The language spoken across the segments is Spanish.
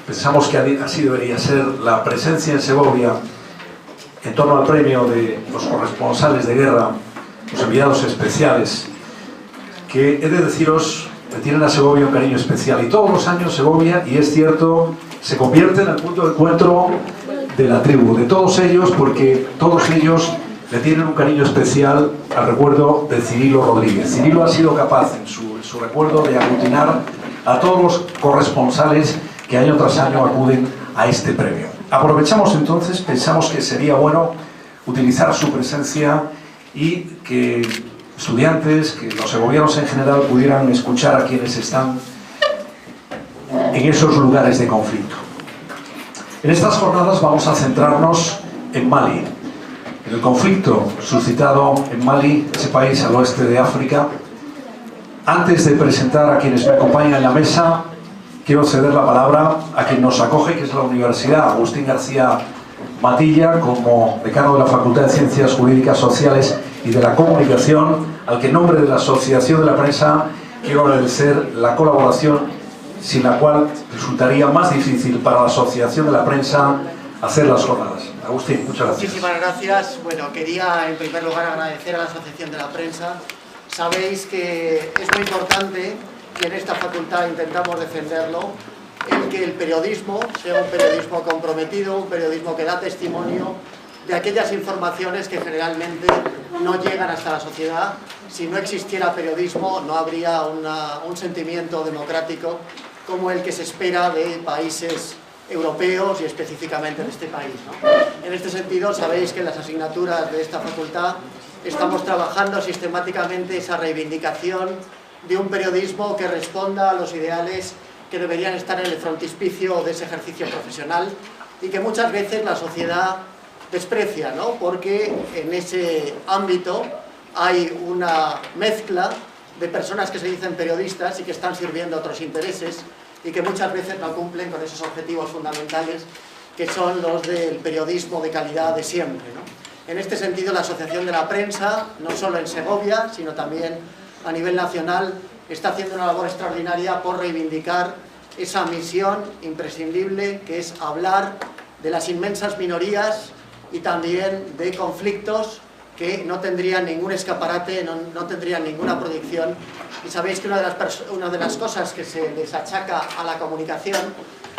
Pensamos que así debería ser la presencia en Segovia en torno al premio de los corresponsales de guerra, los enviados especiales, que he de deciros que tienen a Segovia un cariño especial. Y todos los años Segovia, y es cierto, se convierte en el punto de encuentro de la tribu, de todos ellos, porque todos ellos le tienen un cariño especial al recuerdo de Cirilo Rodríguez. Cirilo ha sido capaz en su recuerdo de aglutinar a todos los corresponsales que año tras año acuden a este premio. Aprovechamos entonces, pensamos que sería bueno utilizar su presencia y que estudiantes, que los segovianos en general pudieran escuchar a quienes están en esos lugares de conflicto. En estas jornadas vamos a centrarnos en Mali, en el conflicto suscitado en Mali, ese país al oeste de África. Antes de presentar a quienes me acompañan en la mesa, quiero ceder la palabra a quien nos acoge, que es la Universidad Agustín García Matilla, como decano de la Facultad de Ciencias Jurídicas Sociales y de la Comunicación, al que en nombre de la Asociación de la Prensa quiero agradecer la colaboración, sin la cual resultaría más difícil para la Asociación de la Prensa hacer las jornadas. Agustín, muchas gracias. Muchísimas gracias. Bueno, quería en primer lugar agradecer a la Asociación de la Prensa. Sabéis que es muy importante, y en esta facultad intentamos defenderlo, el que el periodismo sea un periodismo comprometido, un periodismo que da testimonio de aquellas informaciones que generalmente no llegan hasta la sociedad. Si no existiera periodismo, no habría un sentimiento democrático como el que se espera de países europeos y específicamente de este país, ¿no? En este sentido, sabéis que en las asignaturas de esta facultad estamos trabajando sistemáticamente esa reivindicación de un periodismo que responda a los ideales que deberían estar en el frontispicio de ese ejercicio profesional y que muchas veces la sociedad desprecia, ¿no? Porque en ese ámbito hay una mezcla de personas que se dicen periodistas y que están sirviendo a otros intereses y que muchas veces no cumplen con esos objetivos fundamentales que son los del periodismo de calidad de siempre, ¿no? En este sentido, la Asociación de la Prensa, no solo en Segovia, sino también a nivel nacional, está haciendo una labor extraordinaria por reivindicar esa misión imprescindible que es hablar de las inmensas minorías y también de conflictos que no tendrían ningún escaparate, no tendrían ninguna proyección. Y sabéis que una de las cosas que se les achaca a la comunicación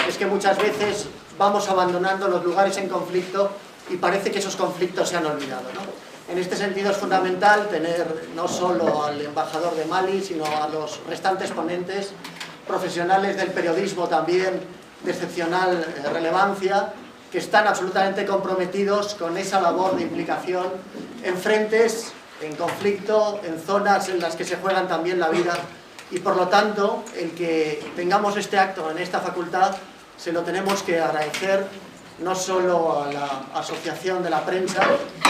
es que muchas veces vamos abandonando los lugares en conflicto y parece que esos conflictos se han olvidado, ¿no? En este sentido es fundamental tener no solo al embajador de Mali, sino a los restantes ponentes, profesionales del periodismo también de excepcional relevancia, que están absolutamente comprometidos con esa labor de implicación en frentes, en conflicto, en zonas en las que se juegan también la vida, y por lo tanto el que tengamos este acto en esta facultad se lo tenemos que agradecer no solo a la Asociación de la Prensa,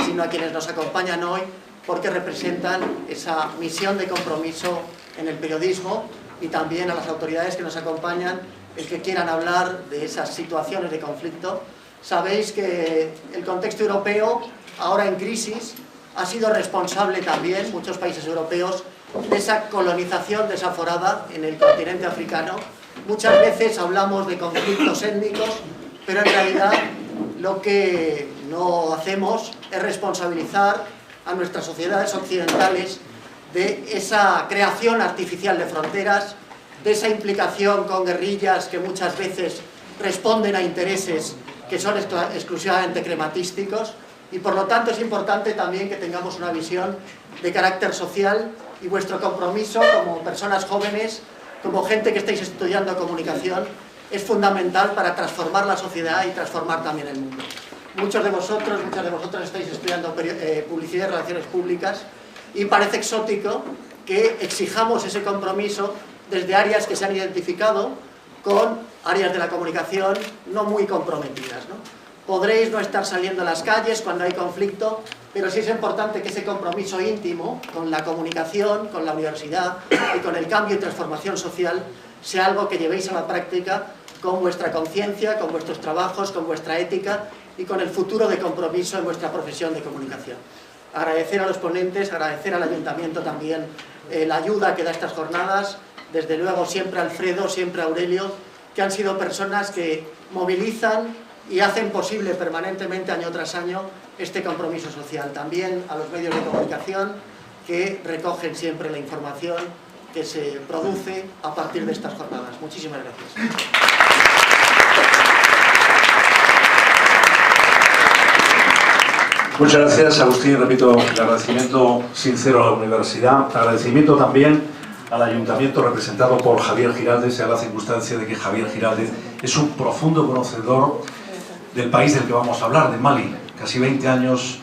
sino a quienes nos acompañan hoy, porque representan esa misión de compromiso en el periodismo, y también a las autoridades que nos acompañan, el que quieran hablar de esas situaciones de conflicto. Sabéis que el contexto europeo, ahora en crisis, ha sido responsable también, muchos países europeos, de esa colonización desaforada en el continente africano. Muchas veces hablamos de conflictos étnicos, pero en realidad lo que no hacemos es responsabilizar a nuestras sociedades occidentales de esa creación artificial de fronteras, de esa implicación con guerrillas que muchas veces responden a intereses que son exclusivamente crematísticos, y por lo tanto es importante también que tengamos una visión de carácter social, y vuestro compromiso como personas jóvenes, como gente que estáis estudiando comunicación, es fundamental para transformar la sociedad y transformar también el mundo. Muchas de vosotros estáis estudiando publicidad y relaciones públicas, y parece exótico que exijamos ese compromiso desde áreas que se han identificado con áreas de la comunicación no muy comprometidas, ¿no? Podréis no estar saliendo a las calles cuando hay conflicto, pero sí es importante que ese compromiso íntimo con la comunicación, con la universidad y con el cambio y transformación social sea algo que llevéis a la práctica con vuestra conciencia, con vuestros trabajos, con vuestra ética y con el futuro de compromiso en vuestra profesión de comunicación. Agradecer a los ponentes, agradecer al Ayuntamiento también la ayuda que da a estas jornadas, desde luego siempre a Alfredo, siempre a Aurelio, que han sido personas que movilizan y hacen posible permanentemente, año tras año, este compromiso social. También a los medios de comunicación que recogen siempre la información que se produce a partir de estas jornadas. Muchísimas gracias. Muchas gracias, Agustín. Repito, el agradecimiento sincero a la universidad, agradecimiento también al ayuntamiento representado por Javier Giraldez, a la circunstancia de que Javier Giraldez es un profundo conocedor del país del que vamos a hablar, de Mali. Casi 20 años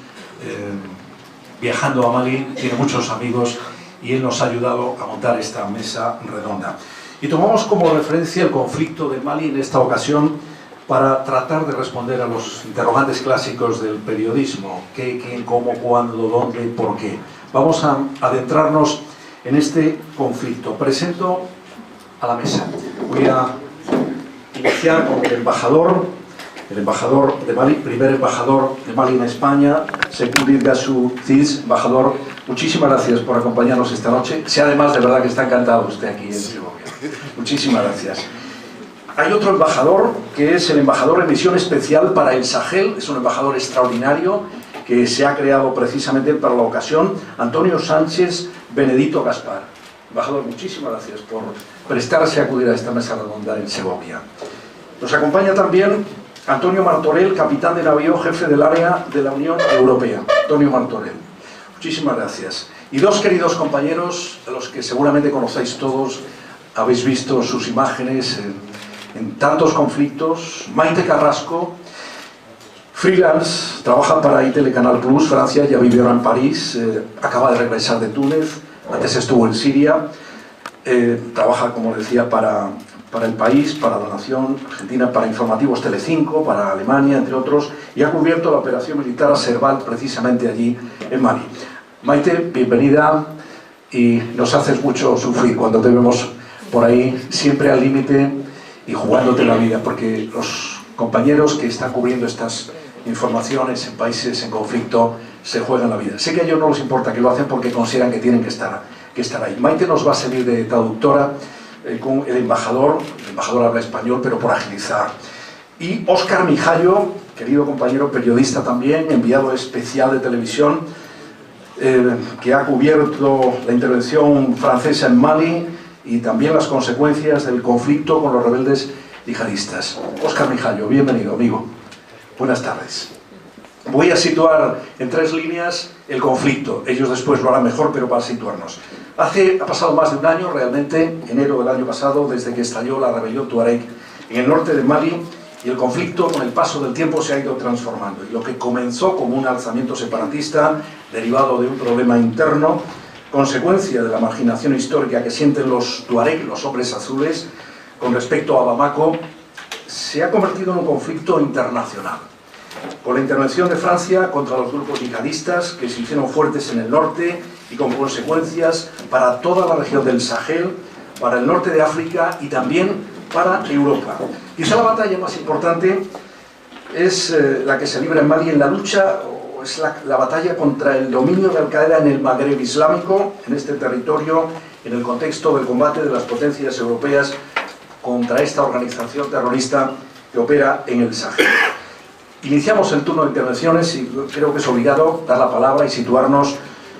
viajando a Mali, tiene muchos amigos y él nos ha ayudado a montar esta mesa redonda. Y tomamos como referencia el conflicto de Mali en esta ocasión para tratar de responder a los interrogantes clásicos del periodismo: qué, quién, cómo, cuándo, dónde, por qué. Vamos a adentrarnos en este conflicto. Presento a la mesa. Voy a iniciar con el embajador de Mali, primer embajador de Mali en España, Sekoundir Gassou Ciss. Embajador, muchísimas gracias por acompañarnos esta noche. Si además de verdad que está encantado usted aquí en Segovia. Muchísimas gracias. Hay otro embajador, que es el embajador en misión especial para el Sahel. Es un embajador extraordinario que se ha creado precisamente para la ocasión, Antonio Sánchez Benedito Gaspar. Embajador, muchísimas gracias por prestarse a acudir a esta mesa redonda en Segovia. Nos acompaña también Antonio Martorell, capitán de navío, jefe del área de la Unión Europea. Antonio Martorell, muchísimas gracias. Y dos queridos compañeros, a los que seguramente conocéis todos, habéis visto sus imágenes en tantos conflictos. Maite Carrasco, freelance, trabaja para iTelecanal Plus, Francia, ya vive ahora en París, acaba de regresar de Túnez, antes estuvo en Siria, trabaja, como decía, para El País, para La Nación Argentina, para Informativos Telecinco, para Alemania, entre otros, y ha cubierto la operación militar a Serval, precisamente allí en Mali. Maite, bienvenida, y nos haces mucho sufrir cuando te vemos por ahí, siempre al límite y jugándote la vida, porque los compañeros que están cubriendo estas informaciones en países en conflicto se juegan la vida. Sé que a ellos no les importa, que lo hacen porque consideran que tienen que estar ahí. Maite nos va a servir de traductora con el embajador habla español, pero por agilizar. Y Óscar Mijallo, querido compañero periodista también, enviado especial de televisión, que ha cubierto la intervención francesa en Mali y también las consecuencias del conflicto con los rebeldes yihadistas. Óscar Mijallo, bienvenido, amigo. Buenas tardes. Voy a situar en 3 líneas el conflicto. Ellos después lo harán mejor, pero para situarnos. Ha pasado más de un año, realmente, enero del año pasado, desde que estalló la rebelión tuareg en el norte de Mali, y el conflicto con el paso del tiempo se ha ido transformando. Y lo que comenzó como un alzamiento separatista, derivado de un problema interno, consecuencia de la marginación histórica que sienten los tuareg, los hombres azules, con respecto a Bamako, se ha convertido en un conflicto internacional. Con la intervención de Francia contra los grupos yihadistas que se hicieron fuertes en el norte y con consecuencias para toda la región del Sahel, para el norte de África y también para Europa. Quizá la batalla más importante es la que se libra en Mali en la lucha, o es la batalla contra el dominio de Al-Qaeda en el Magreb islámico, en este territorio, en el contexto del combate de las potencias europeas contra esta organización terrorista que opera en el Sahel. Iniciamos el turno de intervenciones y creo que es obligado dar la palabra y situarnos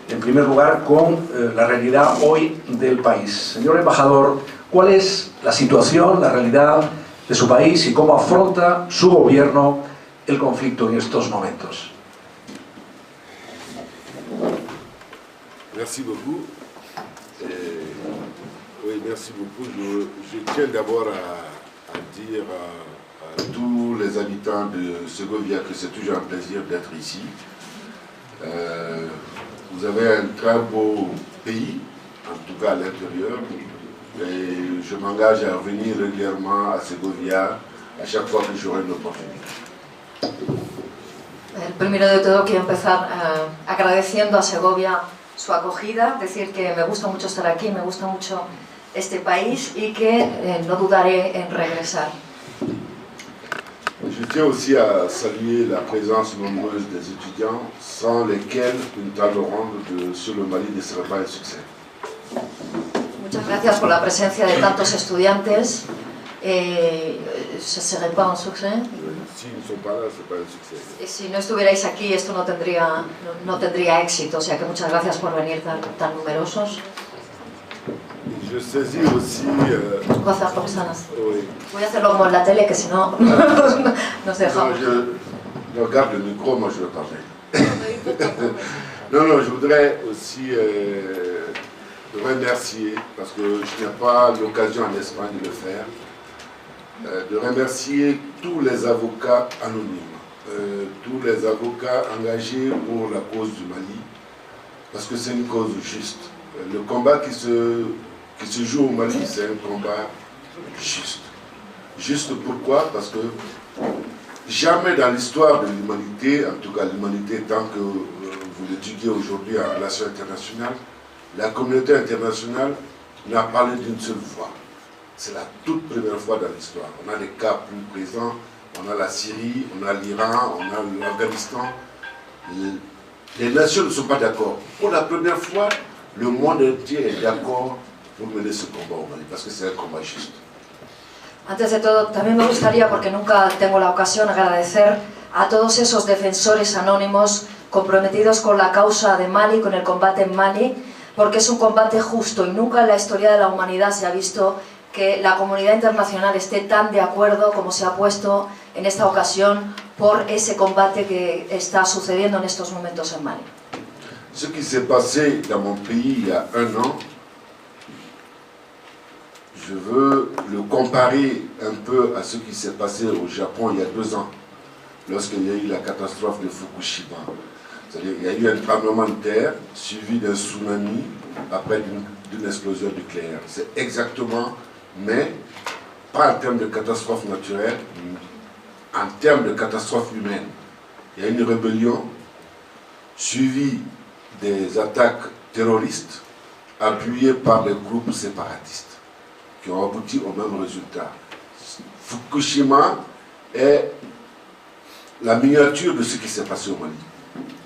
en primer lugar con la realidad hoy del país. Señor embajador, ¿cuál es la situación, la realidad de su país y cómo afronta su gobierno el conflicto en estos momentos? Merci beaucoup. Oui, merci beaucoup. Je tiens d'abord à dire à tous les habitants de Segovia que c'est toujours un plaisir d'être ici. Vous avez un très beau pays, en tout cas à l'intérieur, et je m'engage à revenir régulièrement à Segovia a chaque fois que j'aurai une opportunité. Primero de todo quiero empezar agradeciendo a Segovia su acogida, decir que me gusta mucho estar aquí, me gusta mucho este país y que no dudaré en regresar. Je tiens aussi à saluer la présence nombreuse des étudiants sans lesquels une table ronde sur le Mali ne serait pas un succès. Muchas gracias por la presencia de tantos estudiantes ¿ce serait pas un succès? S'ils ne sont pas là, c'est pas un succès. Y si no estuvierais aquí, esto no tendría éxito, o sea que muchas gracias por venir tan numerosos. Je saisis aussi... Voy a hacer como están las- oui. Voy a hacerlo como en la tele, que si no nos dejamos. Je regarde le micro, moi je veux parler. Non, je voudrais aussi remercier, parce que je n'ai pas l'occasion en Espagne de le faire, de remercier tous les avocats anonymes, tous les avocats engagés pour la cause du Mali, parce que c'est une cause juste. Le combat qui se joue au Mali, c'est un combat juste. Juste pourquoi? Parce que jamais dans l'histoire de l'humanité, en tout cas l'humanité tant que vous l'étudiez aujourd'hui en relations internationales, la communauté internationale n'a parlé d'une seule voix. C'est la toute première fois dans l'histoire. On a des cas plus présents, on a la Syrie, on a l'Iran, on a l'Afghanistan. Les nations ne sont pas d'accord. Pour la première fois, le monde entier est d'accord pour mener ce combat au Mali, parce que c'est un combat juste. Antes de todo, también me gustaría, porque nunca tengo la ocasión, agradecer a todos esos defensores anónimos comprometidos con la causa de Mali, con el combate en Mali, porque es un combate justo y nunca en la historia de la humanidad se ha visto que la comunidad internacional esté tan de acuerdo como se ha puesto en esta ocasión por ese combate que está sucediendo en estos momentos en Mali. Ce qui s'est passé dans mon pays il y a un an, je veux le comparer un peu à ce qui s'est passé au Japon il y a 2 ans, lorsqu'il y a eu la catastrophe de Fukushima. C'est-à-dire qu'il y a eu un tremblement de terre suivi d'un tsunami après d'une explosion nucléaire. C'est exactement, mais pas en termes de catastrophe naturelle, en termes de catastrophe humaine. Il y a une rébellion suivie des attaques terroristes appuyées par les groupes séparatistes qui ont abouti au même résultat. Fukushima est la miniature de ce qui s'est passé au Mali.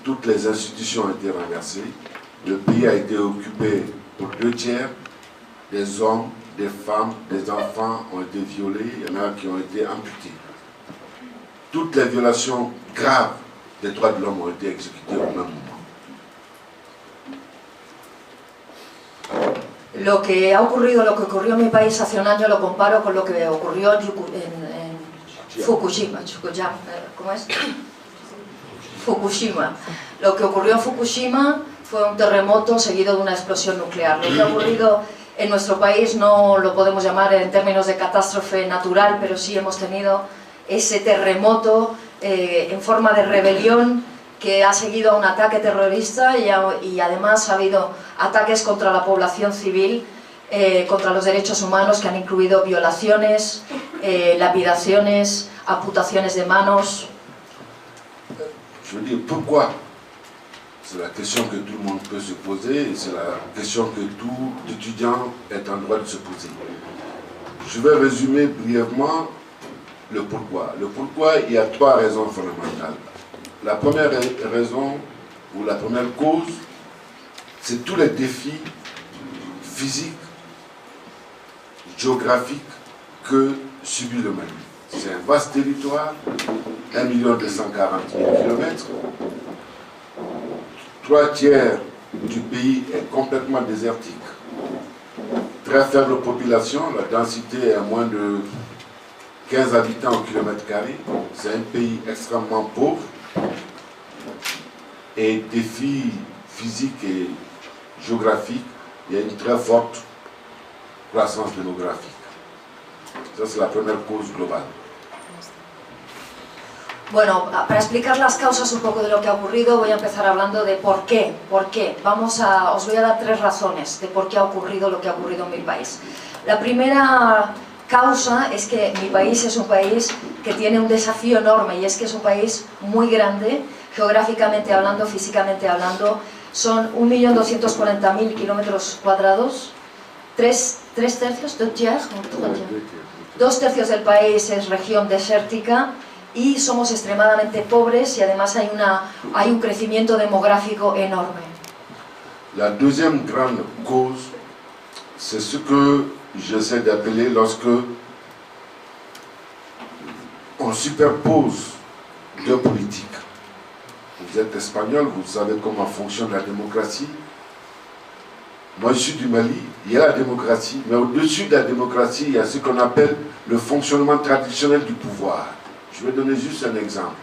Toutes les institutions ont été renversées, le pays a été occupé pour 2/3, des hommes, des femmes, des enfants ont été violés, il y en a qui ont été amputés. Toutes les violations graves des droits de l'homme ont été exécutées au même moment. Lo que ha ocurrido, lo que ocurrió en mi país hace un año, lo comparo con lo que ocurrió en Fukushima. ¿Cómo es? Fukushima. Lo que ocurrió en Fukushima fue un terremoto seguido de una explosión nuclear. Lo que ha ocurrido en nuestro país no lo podemos llamar en términos de catástrofe natural, pero sí hemos tenido ese terremoto en forma de rebelión que ha seguido a un ataque terrorista y además ha habido ataques contra la población civil, contra los derechos humanos que han incluido violaciones, lapidaciones, amputaciones de manos. Je veux dire, pourquoi? C'est la question que tout le monde peut se poser et c'est la question que tout étudiant est en droit de se poser. Je vais résumer brièvement le pourquoi. Le pourquoi, il y a 3 raisons fondamentales. La première raison, ou la première cause, c'est tous les défis physiques, géographiques que subit le Mali. C'est un vaste territoire, 1 240 000 km. 3/3 du pays est complètement désertique. Très faible population, la densité est à moins de 15 habitants au kilomètre carré. C'est un pays extrêmement pauvre. Et défis physiques et géographiques, il y a une très forte croissance démographique. Ça, c'est la première cause globale. Bueno, para explicar las causas un poco de lo que ha ocurrido, voy a empezar hablando de por qué. Os voy a dar 3 razones de por qué ha ocurrido lo que ha ocurrido en mi país. La primera causa es que mi país es un país que tiene un desafío enorme y es que es un país muy grande, geográficamente hablando, físicamente hablando. Son 1.240.000 kilómetros cuadrados, 2 tercios del país es región desértica y somos extremadamente pobres y además hay un crecimiento demográfico enorme. La deuxième grande cause, c'est ce que j'essaie d'appeler lorsque on superpose deux politiques. Vous êtes espagnol, vous savez comment fonctionne la démocratie. Moi, je suis du Mali, il y a la démocratie, mais au-dessus de la démocratie, il y a ce qu'on appelle le fonctionnement traditionnel du pouvoir. Je vais donner juste un exemple.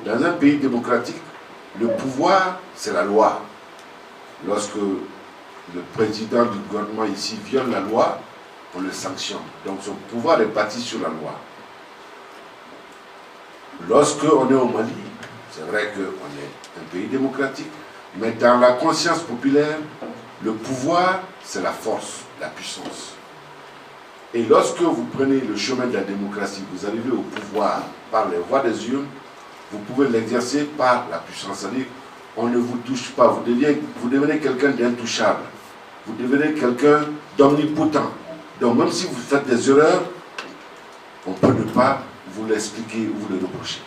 Dans un pays démocratique, le pouvoir, c'est la loi. Lorsque le président du gouvernement ici viole la loi, on le sanctionne. Donc son pouvoir est bâti sur la loi. Lorsque on est au Mali, c'est vrai qu'on est un pays démocratique, mais dans la conscience populaire, le pouvoir, c'est la force, la puissance. Et lorsque vous prenez le chemin de la démocratie, vous arrivez au pouvoir par les voies des urnes, vous pouvez l'exercer par la puissance. C'est-à-dire, on ne vous touche pas, vous devenez quelqu'un d'intouchable. Vous devenez quelqu'un d'omnipotent. Donc même si vous faites des erreurs, on ne peut ne pas vous l'expliquer ou vous le reprocher.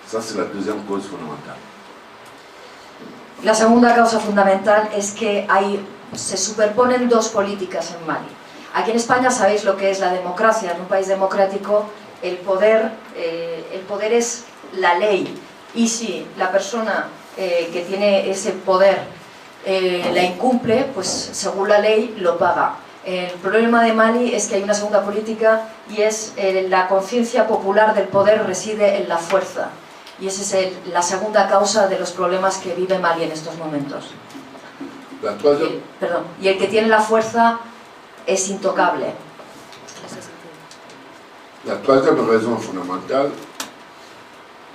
Ça, c'est la deuxième cause fondamentale. La segunda causa fundamental es que se superponen dos políticas en Mali. Aquí en España sabéis lo que es la democracia. En un país democrático el poder es la ley. Y si la persona que tiene ese poder la incumple, pues según la ley lo paga. El problema de Mali es que hay una segunda política y es la conciencia popular del poder reside en la fuerza. Y esa es la segunda causa de los problemas que vive Mali en estos momentos. Y el que tiene la fuerza es intocable. La troisième raison fondamentale,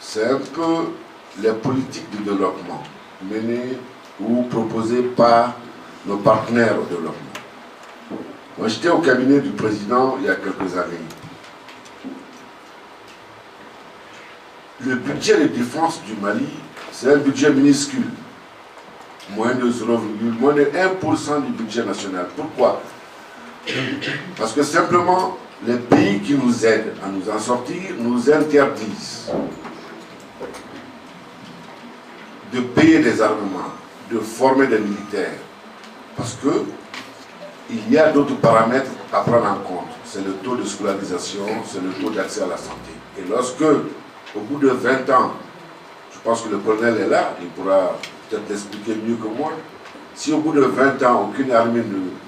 c'est un peu les politiques de développement menées ou proposées par nos partenaires au développement. Moi, j'étais au cabinet du président il y a quelques années. Le budget de défense du Mali, c'est un budget minuscule, moins de 1% du budget national. Pourquoi? Parce que simplement, les pays qui nous aident à nous en sortir nous interdisent de payer des armements, de former des militaires. Parce que il y a d'autres paramètres à prendre en compte. C'est le taux de scolarisation, c'est le taux d'accès à la santé. Et lorsque, au bout de 20 ans, je pense que le colonel est là, il pourra peut-être l'expliquer mieux que moi, si au bout de 20 ans, aucune armée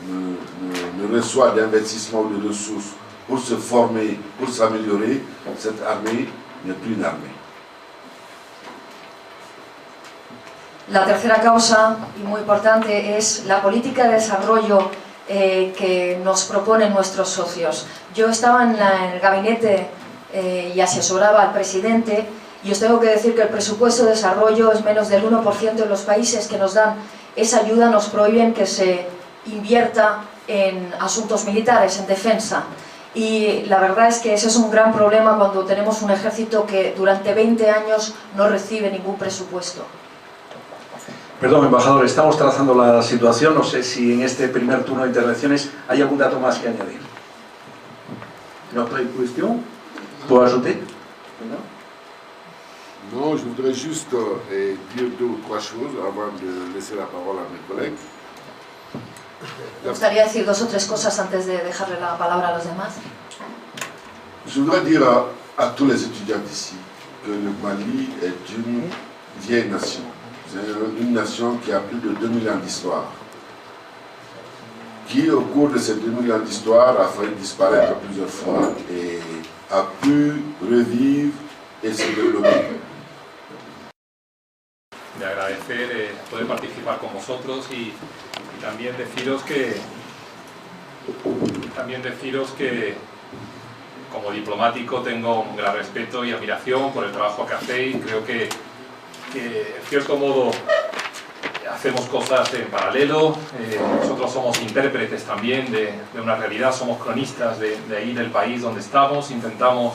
ne reçoit d'investissement ou de ressources pour se former, pour s'améliorer, cette armée n'est plus une armée. La tercera causa, y muy importante, es la política de desarrollo que nos proponen nuestros socios. Yo estaba en el gabinete y asesoraba al presidente, y os tengo que decir que el presupuesto de desarrollo es menos del 1% de los países que nos dan esa ayuda, nos prohíben que se invierta en asuntos militares, en defensa. Y la verdad es que ese es un gran problema cuando tenemos un ejército que durante 20 años no recibe ningún presupuesto. Perdón, embajador, estamos trazando la situación. No sé si en este primer turno de intervenciones hay algún dato más que añadir. ¿Otra cuestión? ¿Puedo ajouter? Non, je voudrais juste dire 2 ou 3 choses avant de laisser la parole à mes collègues. Me gustaría decir 2 o 3 cosas antes de dejarle la palabra a los demás. Je voudrais dire à tous les étudiants d'ici que le Mali est une vieille nation. C'est une nation qui a plus de 2000 ans d'histoire, qui au cours de ces 2000 ans d'histoire a failli disparaître plusieurs fois et a pu revivre et se développer. De agradecer poder participar con vosotros y también deciros que como diplomático tengo un gran respeto y admiración por el trabajo que hacéis. Creo que en cierto modo hacemos cosas en paralelo. Nosotros somos intérpretes también de una realidad, somos cronistas de ahí del país donde estamos, intentamos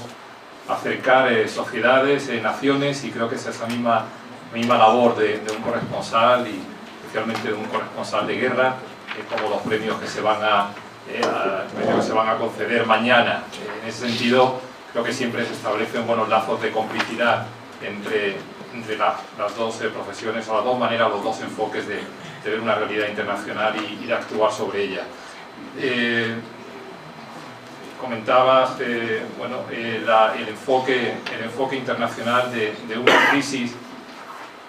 acercar sociedades, naciones, y creo que es esa misma labor de un corresponsal, y especialmente de un corresponsal de guerra, como los premios que se van a conceder mañana. En ese sentido, creo que siempre se establecen buenos lazos de complicidad entre las dos profesiones, o las dos maneras, los dos enfoques de ver una realidad internacional y de actuar sobre ella. comentabas bueno, el enfoque internacional de una crisis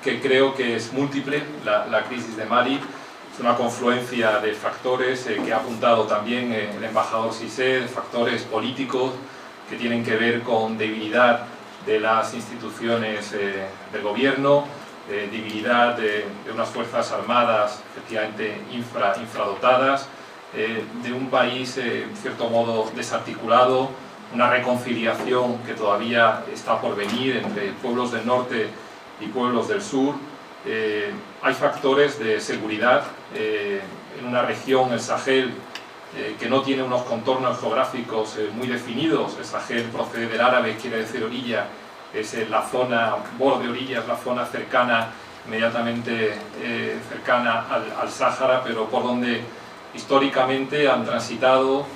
que creo que es múltiple. La crisis de Mali es una confluencia de factores que ha apuntado también el embajador Cissé, de factores políticos que tienen que ver con debilidad de las instituciones del gobierno, debilidad de unas fuerzas armadas efectivamente infradotadas, de un país en cierto modo desarticulado, una reconciliación que todavía está por venir entre pueblos del norte y pueblos del sur. Hay factores de seguridad en una región, el Sahel, que no tiene unos contornos geográficos muy definidos. El Sahel procede del árabe, quiere decir orilla, es la zona, borde orilla, es la zona cercana, inmediatamente cercana al Sáhara, pero por donde históricamente han transitado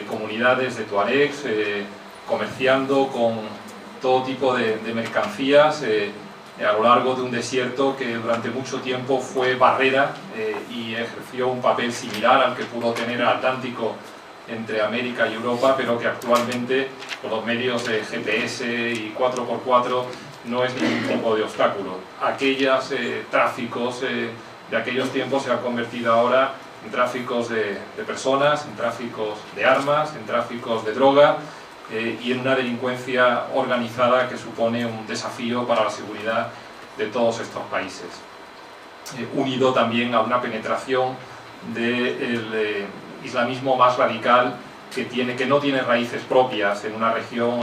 comunidades de tuaregs, comerciando con todo tipo de mercancías a lo largo de un desierto que durante mucho tiempo fue barrera y ejerció un papel similar al que pudo tener el Atlántico entre América y Europa, pero que actualmente con los medios de GPS y 4x4 no es ningún tipo de obstáculo. Aquellos tráficos de aquellos tiempos se han convertido ahora en tráficos de personas, en tráficos de armas, en tráficos de droga y en una delincuencia organizada que supone un desafío para la seguridad de todos estos países. Unido también a una penetración del islamismo más radical que no tiene raíces propias en una región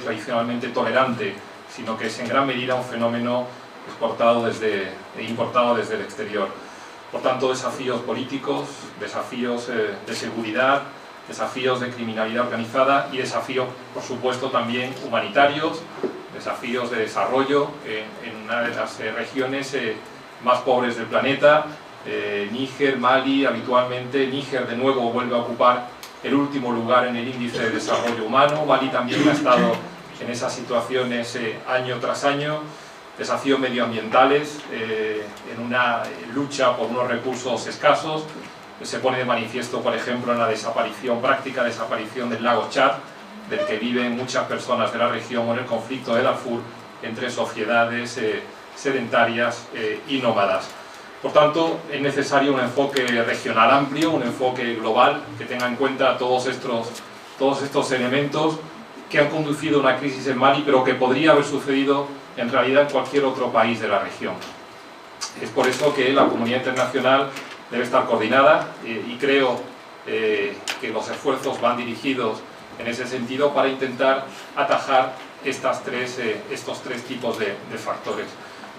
tradicionalmente tolerante, sino que es en gran medida un fenómeno importado desde el exterior. Por tanto, desafíos políticos, desafíos de seguridad, desafíos de criminalidad organizada y desafíos, por supuesto, también humanitarios, desafíos de desarrollo en una de las regiones más pobres del planeta. Níger, Mali, habitualmente Níger de nuevo vuelve a ocupar el último lugar en el índice de desarrollo humano. Mali también ha estado en esas situaciones año tras año. Desafíos medioambientales, en una lucha por unos recursos escasos. Se pone de manifiesto, por ejemplo, en la práctica desaparición del lago Chad, del que viven muchas personas de la región, o en el conflicto de Darfur entre sociedades sedentarias y nómadas. Por tanto, es necesario un enfoque regional amplio, un enfoque global, que tenga en cuenta todos estos elementos que han conducido a una crisis en Mali, pero que podría haber sucedido en realidad en cualquier otro país de la región. Es por eso que la comunidad internacional debe estar coordinada y creo que los esfuerzos van dirigidos en ese sentido para intentar atajar estos tres tipos de factores.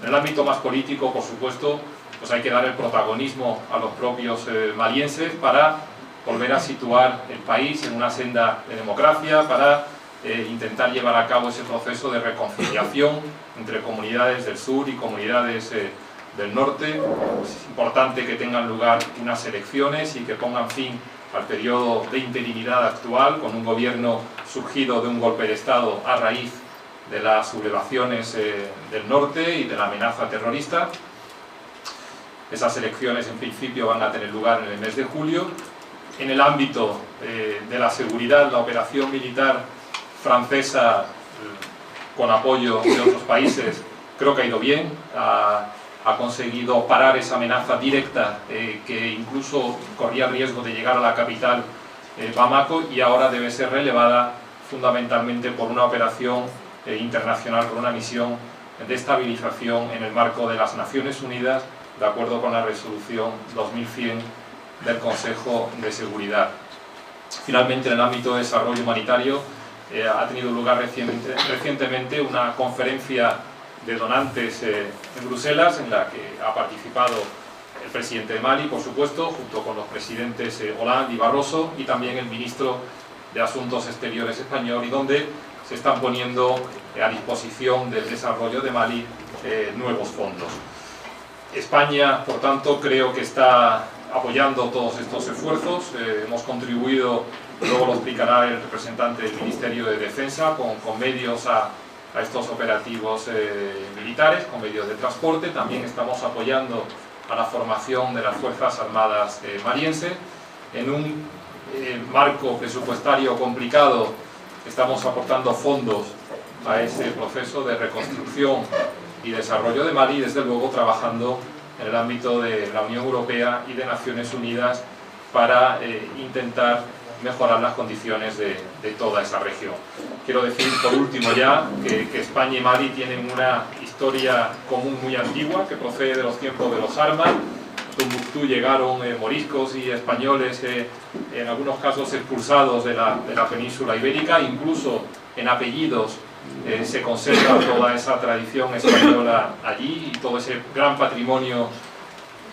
En el ámbito más político, por supuesto, pues hay que dar el protagonismo a los propios malienses para volver a situar el país en una senda de democracia, para intentar llevar a cabo ese proceso de reconciliación entre comunidades del sur y comunidades del norte. Es importante que tengan lugar unas elecciones y que pongan fin al periodo de interinidad actual, con un gobierno surgido de un golpe de Estado a raíz de las sublevaciones del norte y de la amenaza terrorista. Esas elecciones en principio van a tener lugar en el mes de julio. En el ámbito de la seguridad, la operación militar francesa, con apoyo de otros países, creo que ha ido bien, ha conseguido parar esa amenaza directa que incluso corría el riesgo de llegar a la capital Bamako, y ahora debe ser relevada fundamentalmente por una operación internacional, por una misión de estabilización en el marco de las Naciones Unidas, de acuerdo con la resolución 2100 del Consejo de Seguridad. Finalmente, en el ámbito de desarrollo humanitario, ha tenido lugar recientemente una conferencia de donantes en Bruselas, en la que ha participado el presidente de Mali, por supuesto, junto con los presidentes Hollande y Barroso, y también el ministro de Asuntos Exteriores español, y donde se están poniendo a disposición del desarrollo de Mali nuevos fondos. España, por tanto, creo que está apoyando todos estos esfuerzos. Hemos contribuido, luego lo explicará el representante del Ministerio de Defensa, con medios a estos operativos militares, con medios de transporte. También estamos apoyando a la formación de las Fuerzas Armadas malienses en un marco presupuestario complicado, estamos aportando fondos a ese proceso de reconstrucción y desarrollo de Mali, y desde luego trabajando en el ámbito de la Unión Europea y de Naciones Unidas para intentar mejorar las condiciones de toda esa región. Quiero decir, por último ya, que España y Mali tienen una historia común muy antigua, que procede de los tiempos de los armas. A Tombuctú llegaron moriscos y españoles, en algunos casos expulsados de la península ibérica, incluso en apellidos se conserva toda esa tradición española allí, y todo ese gran patrimonio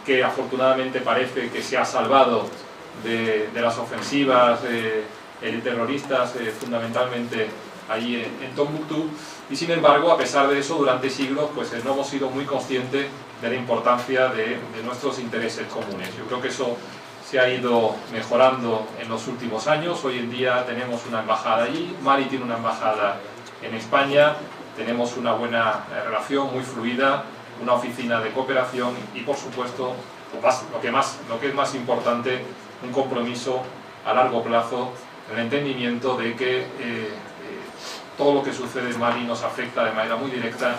que afortunadamente parece que se ha salvado de las ofensivas terroristas, fundamentalmente allí en Tombuctú. Y sin embargo, a pesar de eso, durante siglos pues no hemos sido muy conscientes de la importancia de nuestros intereses comunes. Yo creo que eso se ha ido mejorando en los últimos años. Hoy en día tenemos una embajada allí, Mali tiene una embajada en España, tenemos una buena relación, muy fluida, una oficina de cooperación y, por supuesto, lo que es más importante, un compromiso a largo plazo, el entendimiento de que todo lo que sucede en Mali nos afecta de manera muy directa,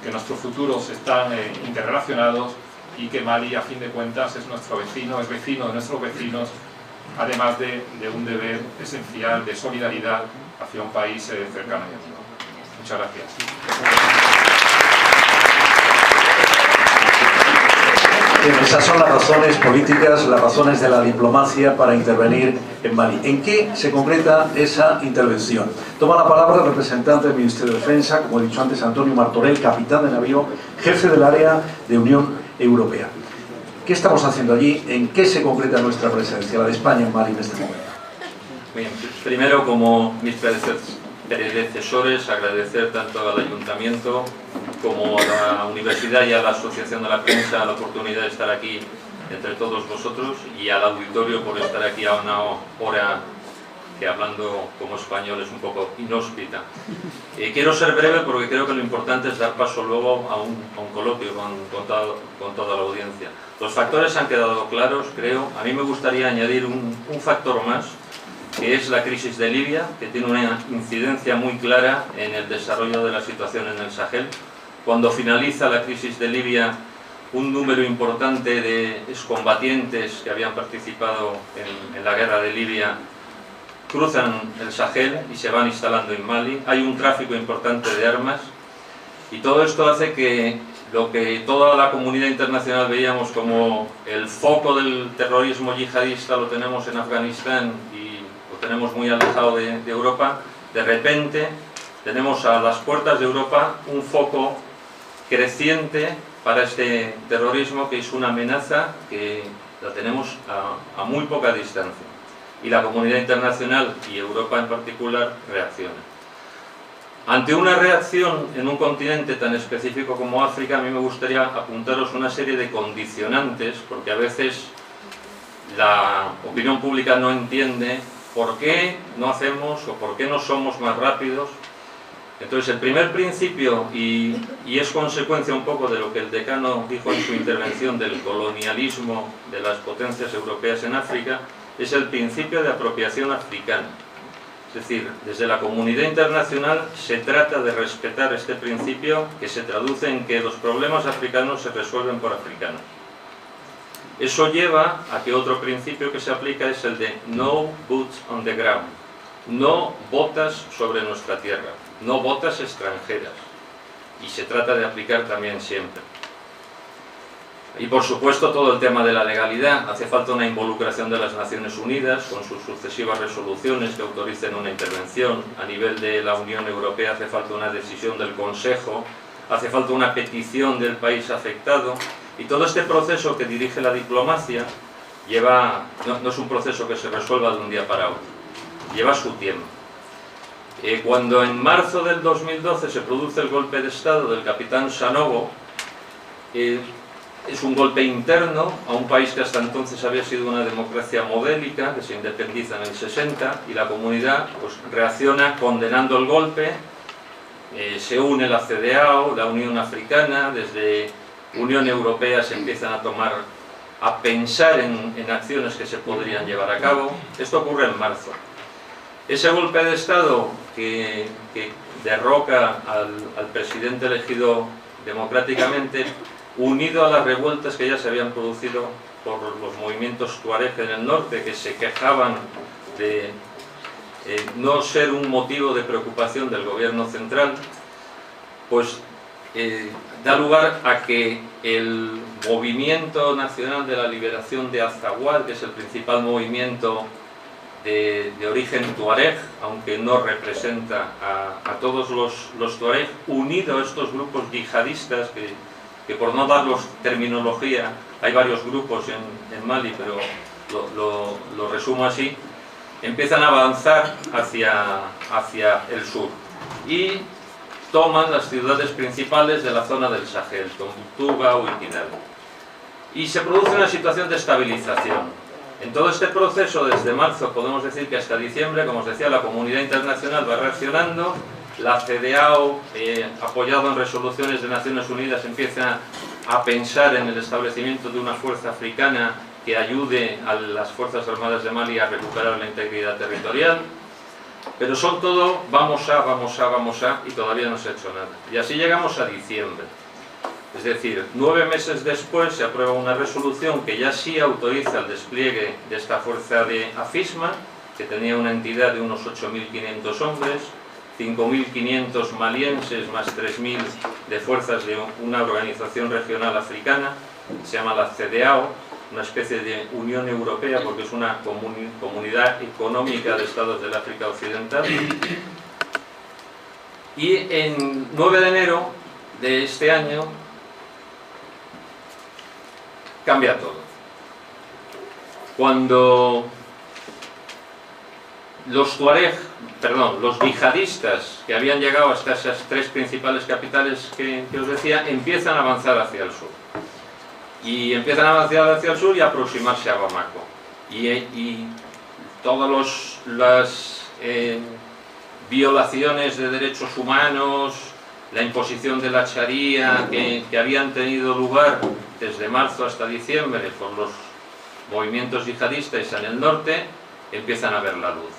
que nuestros futuros están interrelacionados y que Mali, a fin de cuentas, es nuestro vecino, es vecino de nuestros vecinos, además de un deber esencial de solidaridad hacia un país cercano y amigo. Muchas gracias. Bien, esas son las razones políticas, las razones de la diplomacia para intervenir en Mali. ¿En qué se concreta esa intervención? Toma la palabra el representante del Ministerio de Defensa, como he dicho antes, Antonio Martorell, capitán de navío, jefe del área de Unión Europea. ¿Qué estamos haciendo allí? ¿En qué se concreta nuestra presencia, la de España en Mali en este momento? Bien, primero, como mis predecesores, agradecer tanto al Ayuntamiento como a la Universidad y a la Asociación de la Prensa la oportunidad de estar aquí entre todos vosotros, y al auditorio por estar aquí a una hora que, hablando como español, es un poco inhóspita. Quiero ser breve porque creo que lo importante es dar paso luego a un coloquio con toda la audiencia. Los factores han quedado claros, creo. A mí me gustaría añadir un factor más, que es la crisis de Libia, que tiene una incidencia muy clara en el desarrollo de la situación en el Sahel. Cuando finaliza la crisis de Libia, un número importante de excombatientes que habían participado en la guerra de Libia cruzan el Sahel y se van instalando en Mali. Hay un tráfico importante de armas, y todo esto hace que lo que toda la comunidad internacional veíamos como el foco del terrorismo yihadista lo tenemos en Afganistán y lo tenemos muy alejado de Europa. De repente tenemos a las puertas de Europa un foco creciente para este terrorismo, que es una amenaza que la tenemos a muy poca distancia, y la comunidad internacional y Europa en particular reacciona. Ante una reacción en un continente tan específico como África, a mí me gustaría apuntaros una serie de condicionantes, porque a veces la opinión pública no entiende por qué no hacemos o por qué no somos más rápidos. Entonces, el primer principio, y es consecuencia un poco de lo que el decano dijo en su intervención del colonialismo de las potencias europeas en África, es el principio de apropiación africana. Es decir, desde la comunidad internacional se trata de respetar este principio, que se traduce en que los problemas africanos se resuelven por africanos. Eso lleva a que otro principio que se aplica es el de no boots on the ground, no botas sobre nuestra tierra, no botas extranjeras, y se trata de aplicar también siempre. Y por supuesto todo el tema de la legalidad. Hace falta una involucración de las Naciones Unidas con sus sucesivas resoluciones que autoricen una intervención. A nivel de la Unión Europea hace falta una decisión del Consejo, hace falta una petición del país afectado, y todo este proceso que dirige la diplomacia no es un proceso que se resuelva de un día para otro, lleva su tiempo. Cuando en marzo del 2012 se produce el golpe de Estado del capitán Sanogo, es un golpe interno a un país que hasta entonces había sido una democracia modélica, que se independiza en el 60, y la comunidad pues reacciona condenando el golpe. Se une la CEDEAO, la Unión Africana, desde Unión Europea se empiezan a tomar a pensar en acciones que se podrían llevar a cabo. Esto ocurre en marzo. Ese golpe de Estado que derroca al presidente elegido democráticamente, unido a las revueltas que ya se habían producido por los movimientos tuareg en el norte, que se quejaban de no ser un motivo de preocupación del gobierno central, pues da lugar a que el Movimiento Nacional de la Liberación de Azawad, que es el principal movimiento de origen tuareg, aunque no representa a todos los tuareg, unido a estos grupos yihadistas, que por no darlos terminología, hay varios grupos en Mali, pero lo resumo así, empiezan a avanzar hacia el sur y toman las ciudades principales de la zona del Sahel, Tombuctú, Gao y Kidal. Y se produce una situación de estabilización. En todo este proceso, desde marzo, podemos decir que hasta diciembre, como os decía, la comunidad internacional va reaccionando, la CEDEAO, apoyado en resoluciones de Naciones Unidas, empieza a pensar en el establecimiento de una fuerza africana que ayude a las Fuerzas Armadas de Mali a recuperar la integridad territorial, pero son todo vamos a, y todavía no se ha hecho nada. Y así llegamos a diciembre. Es decir, 9 meses después se aprueba una resolución que ya sí autoriza el despliegue de esta fuerza de AFISMA, que tenía una entidad de unos 8.500 hombres, 5.500 malienses más 3.000 de fuerzas de una organización regional africana, se llama la CEDEAO, una especie de Unión Europea porque es una comunidad económica de estados del África Occidental. Y en 9 de enero de este año cambia todo. Cuando los yihadistas que habían llegado hasta esas 3 principales capitales que os decía, empiezan a avanzar hacia el sur. Y empiezan a avanzar hacia el sur y a aproximarse a Bamako. Y todas las violaciones de derechos humanos, la imposición de la Sharia que habían tenido lugar desde marzo hasta diciembre por los movimientos yihadistas en el norte, empiezan a ver la luz.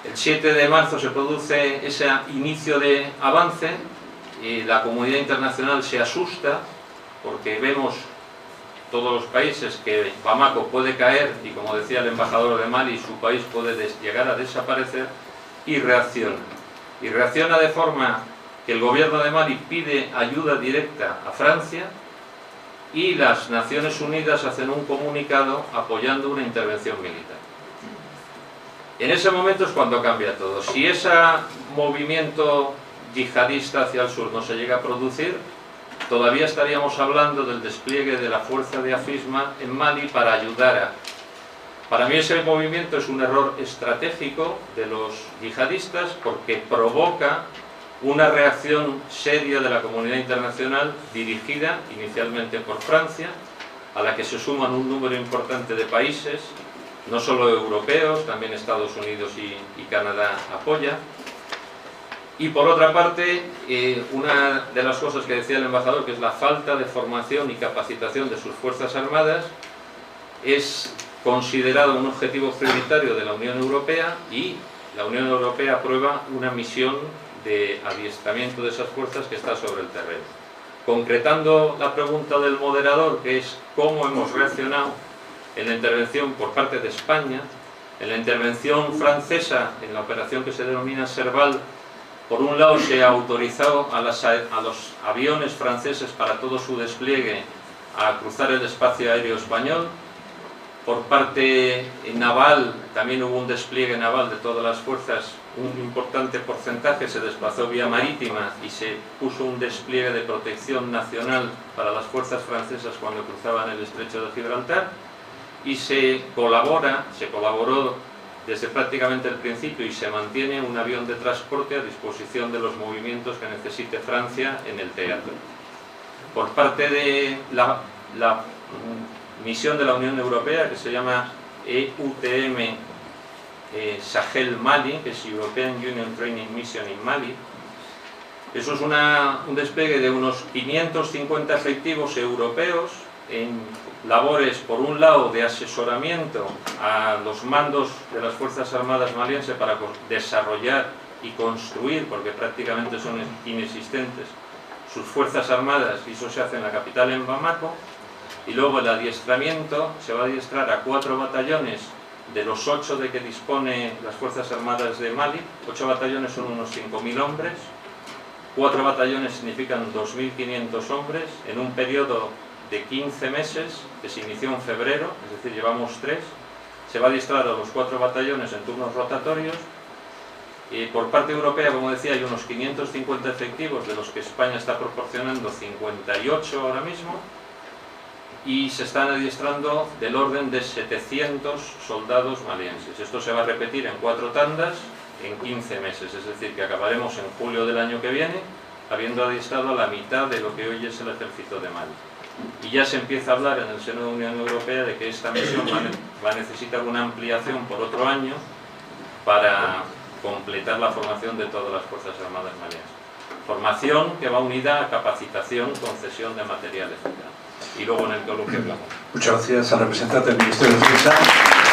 El 7 de marzo se produce ese inicio de avance y la comunidad internacional se asusta porque vemos todos los países que Bamako puede caer y, como decía el embajador de Mali, su país puede llegar a desaparecer, y reacciona. Y reacciona de forma que el gobierno de Mali pide ayuda directa a Francia y las Naciones Unidas hacen un comunicado apoyando una intervención militar. En ese momento es cuando cambia todo. Si ese movimiento yihadista hacia el sur no se llega a producir, todavía estaríamos hablando del despliegue de la fuerza de AFISMA en Mali para ayudar Para mí ese movimiento es un error estratégico de los yihadistas porque provoca una reacción seria de la comunidad internacional dirigida inicialmente por Francia, a la que se suman un número importante de países, no solo europeos, también Estados Unidos y Canadá apoya. Y por otra parte, una de las cosas que decía el embajador, que es la falta de formación y capacitación de sus Fuerzas Armadas, es considerado un objetivo prioritario de la Unión Europea y la Unión Europea aprueba una misión de adiestramiento de esas fuerzas que está sobre el terreno. Concretando la pregunta del moderador, que es cómo hemos reaccionado en la intervención por parte de España, en la intervención francesa, en la operación que se denomina Serval, por un lado se ha autorizado a los aviones franceses para todo su despliegue a cruzar el espacio aéreo español. Por parte naval también hubo un despliegue naval de todas las fuerzas, un importante porcentaje se desplazó vía marítima y se puso un despliegue de protección nacional para las fuerzas francesas cuando cruzaban el estrecho de Gibraltar, y se colaboró desde prácticamente el principio y se mantiene un avión de transporte a disposición de los movimientos que necesite Francia en el teatro. Por parte de la misión de la Unión Europea, que se llama EUTM Sahel Mali, que es European Union Training Mission in Mali, eso es un despliegue de unos 550 efectivos europeos en labores, por un lado, de asesoramiento a los mandos de las Fuerzas Armadas malienses para desarrollar y construir, porque prácticamente son inexistentes, sus Fuerzas Armadas, y eso se hace en la capital, en Bamako. Y luego el adiestramiento, se va a adiestrar a 4 batallones de los 8 de que dispone las Fuerzas Armadas de Mali. 8 batallones son unos 5.000 hombres, 4 batallones significan 2.500 hombres, en un periodo de 15 meses, que se inició en febrero, es decir, llevamos 3. Se va a adiestrar a los 4 batallones en turnos rotatorios. Y por parte europea, como decía, hay unos 550 efectivos, de los que España está proporcionando 58 ahora mismo, y se están adiestrando del orden de 700 soldados malienses. Esto se va a repetir en 4 tandas en 15 meses, es decir, que acabaremos en julio del año que viene habiendo adiestrado a la mitad de lo que hoy es el ejército de Mali. Y ya se empieza a hablar en el seno de la Unión Europea de que esta misión va a necesitar una ampliación por otro año para completar la formación de todas las Fuerzas Armadas malienses. Formación que va unida a capacitación, concesión de materiales, etc. Y luego en el coloquio hablamos. Muchas gracias al representante del Ministerio de Defensa.